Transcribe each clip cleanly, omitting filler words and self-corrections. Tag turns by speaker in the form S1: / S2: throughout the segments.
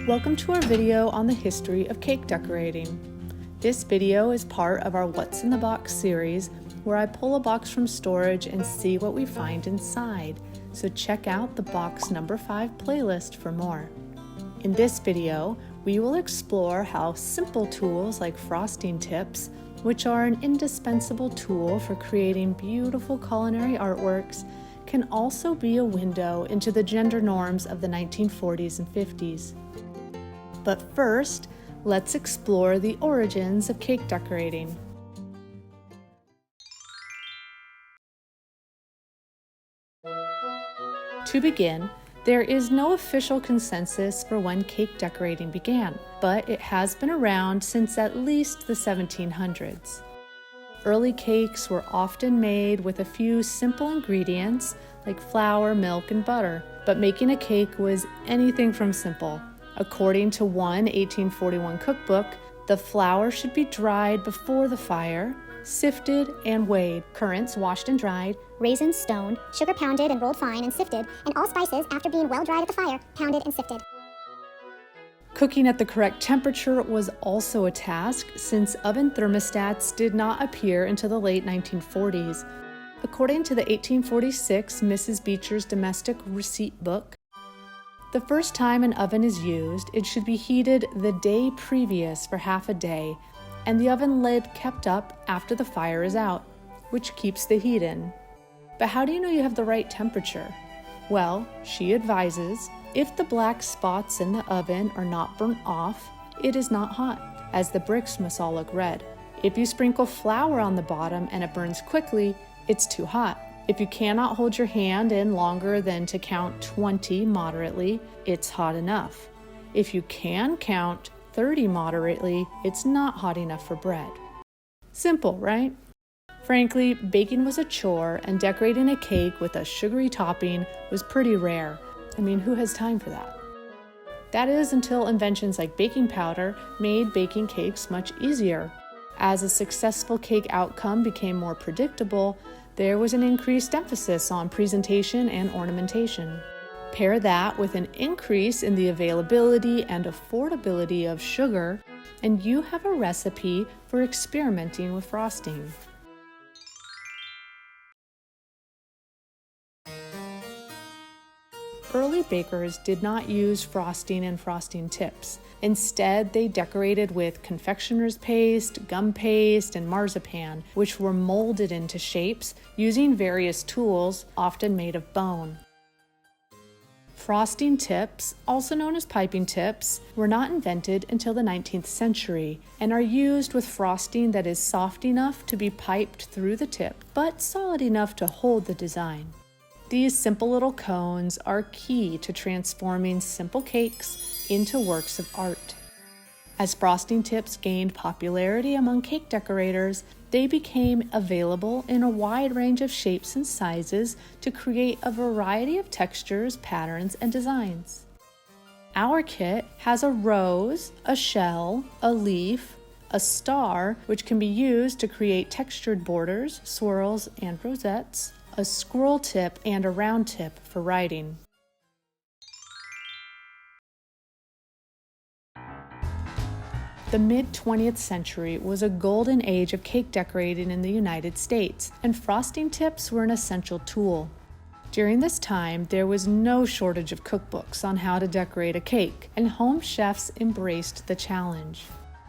S1: Welcome to our video on the history of cake decorating. This video is part of our What's in the Box series, where I pull a box from storage and see what we find inside, so check out the box number 5 playlist for more. In this video, we will explore how simple tools like frosting tips, which are an indispensable tool for creating beautiful culinary artworks, can also be a window into the gender norms of the 1940s and 50s. But first, let's explore the origins of cake decorating. To begin, there is no official consensus for when cake decorating began, but it has been around since at least the 1700s. Early cakes were often made with a few simple ingredients like flour, milk, and butter, but making a cake was anything from simple. According to one 1841 cookbook, the flour should be dried before the fire, sifted and weighed,
S2: currants washed and dried, raisins stoned, sugar pounded and rolled fine and sifted, and all spices, after being well dried at the fire, pounded and sifted.
S1: Cooking at the correct temperature was also a task, since oven thermostats did not appear until the late 1940s. According to the 1846 Mrs. Beecher's Domestic Receipt Book, the first time an oven is used, it should be heated the day previous for half a day, and the oven lid kept up after the fire is out, which keeps the heat in. But how do you know you have the right temperature? Well, she advises, if the black spots in the oven are not burnt off, it is not hot, as the bricks must all look red. If you sprinkle flour on the bottom and it burns quickly, it's too hot. If you cannot hold your hand in longer than to count 20 moderately, it's hot enough. If you can count 30 moderately, it's not hot enough for bread. Simple, right? Frankly, baking was a chore, and decorating a cake with a sugary topping was pretty rare. I mean, who has time for that? That is until inventions like baking powder made baking cakes much easier. As a successful cake outcome became more predictable, there was an increased emphasis on presentation and ornamentation. Pair that with an increase in the availability and affordability of sugar, and you have a recipe for experimenting with frosting. Early bakers did not use frosting and frosting tips. Instead, they decorated with confectioner's paste, gum paste, and marzipan, which were molded into shapes using various tools, often made of bone. Frosting tips, also known as piping tips, were not invented until the 19th century and are used with frosting that is soft enough to be piped through the tip, but solid enough to hold the design. These simple little cones are key to transforming simple cakes into works of art. As frosting tips gained popularity among cake decorators, they became available in a wide range of shapes and sizes to create a variety of textures, patterns, and designs. Our kit has a rose, a shell, a leaf, a star, which can be used to create textured borders, swirls, and rosettes, a scroll tip, and a round tip for writing. The mid-20th century was a golden age of cake decorating in the United States, and frosting tips were an essential tool. During this time, there was no shortage of cookbooks on how to decorate a cake, and home chefs embraced the challenge.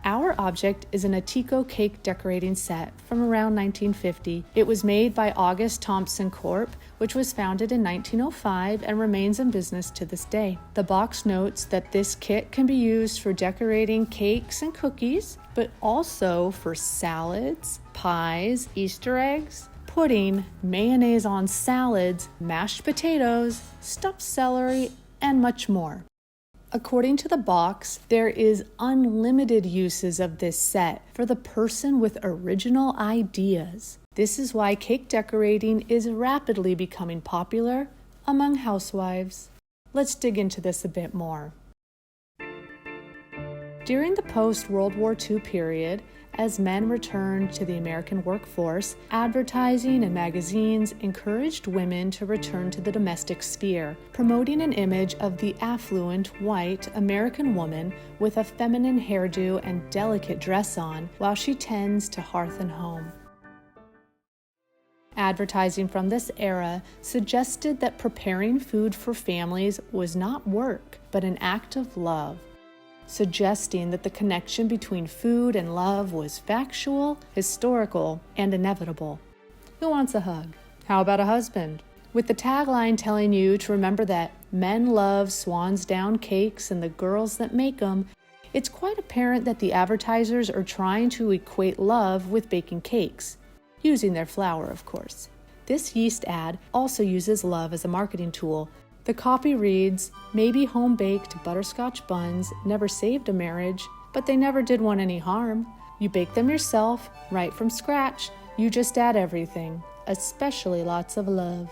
S1: Our object is an Atico cake decorating set from around 1950. It was made by August Thompson Corp., which was founded in 1905 and remains in business to this day. The box notes that this kit can be used for decorating cakes and cookies, but also for salads, pies, Easter eggs, pudding, mayonnaise on salads, mashed potatoes, stuffed celery, and much more. According to the box, there is unlimited uses of this set for the person with original ideas. This is why cake decorating is rapidly becoming popular among housewives. Let's dig into this a bit more. During the post-World War II period, as men returned to the American workforce, advertising and magazines encouraged women to return to the domestic sphere, promoting an image of the affluent, white American woman with a feminine hairdo and delicate dress on while she tends to hearth and home. Advertising from this era suggested that preparing food for families was not work, but an act of love, suggesting that the connection between food and love was factual, historical, and inevitable. Who wants a hug? How about a husband? With the tagline telling you to remember that men love swan's down cakes and the girls that make them, it's quite apparent that the advertisers are trying to equate love with baking cakes, using their flour, of course. This yeast ad also uses love as a marketing tool. The copy reads, "Maybe home-baked butterscotch buns never saved a marriage, but they never did one any harm. You bake them yourself, right from scratch. You just add everything, especially lots of love."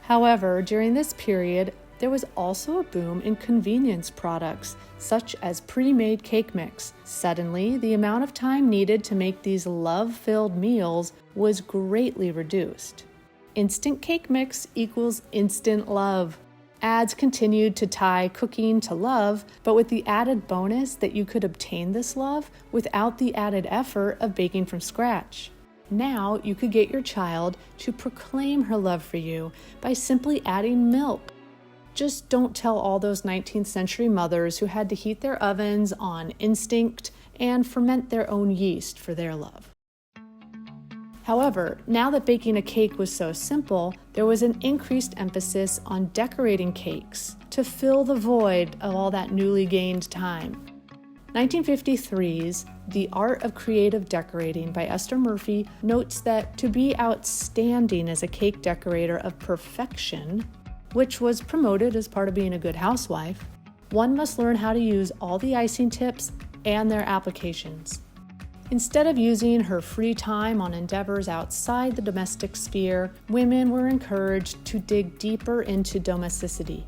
S1: However, during this period, there was also a boom in convenience products, such as pre-made cake mix. Suddenly, the amount of time needed to make these love-filled meals was greatly reduced. Instant cake mix equals instant love. Ads continued to tie cooking to love, but with the added bonus that you could obtain this love without the added effort of baking from scratch. Now you could get your child to proclaim her love for you by simply adding milk. Just don't tell all those 19th century mothers who had to heat their ovens on instinct and ferment their own yeast for their love. However, now that baking a cake was so simple, there was an increased emphasis on decorating cakes to fill the void of all that newly gained time. 1953's The Art of Creative Decorating by Esther Murphy notes that to be outstanding as a cake decorator of perfection, which was promoted as part of being a good housewife, one must learn how to use all the icing tips and their applications. Instead of using her free time on endeavors outside the domestic sphere, women were encouraged to dig deeper into domesticity.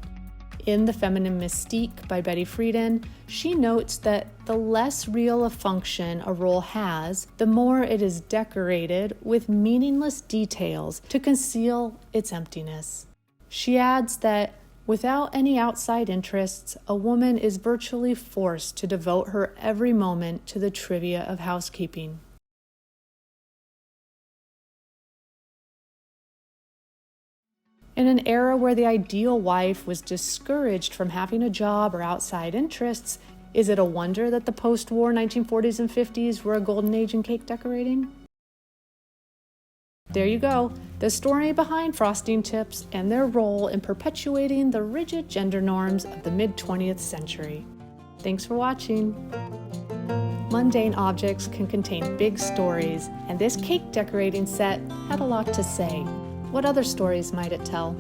S1: In The Feminine Mystique by Friedan, she notes that the less real a function a role has, the more it is decorated with meaningless details to conceal its emptiness. She adds that without any outside interests, a woman is virtually forced to devote her every moment to the trivia of housekeeping. In an era where the ideal wife was discouraged from having a job or outside interests, is it a wonder that the post-war 1940s and 50s were a golden age in cake decorating? There you go, the story behind frosting tips and their role in perpetuating the rigid gender norms of the mid-20th century. Thanks for watching. Mundane objects can contain big stories, and this cake decorating set had a lot to say. What other stories might it tell?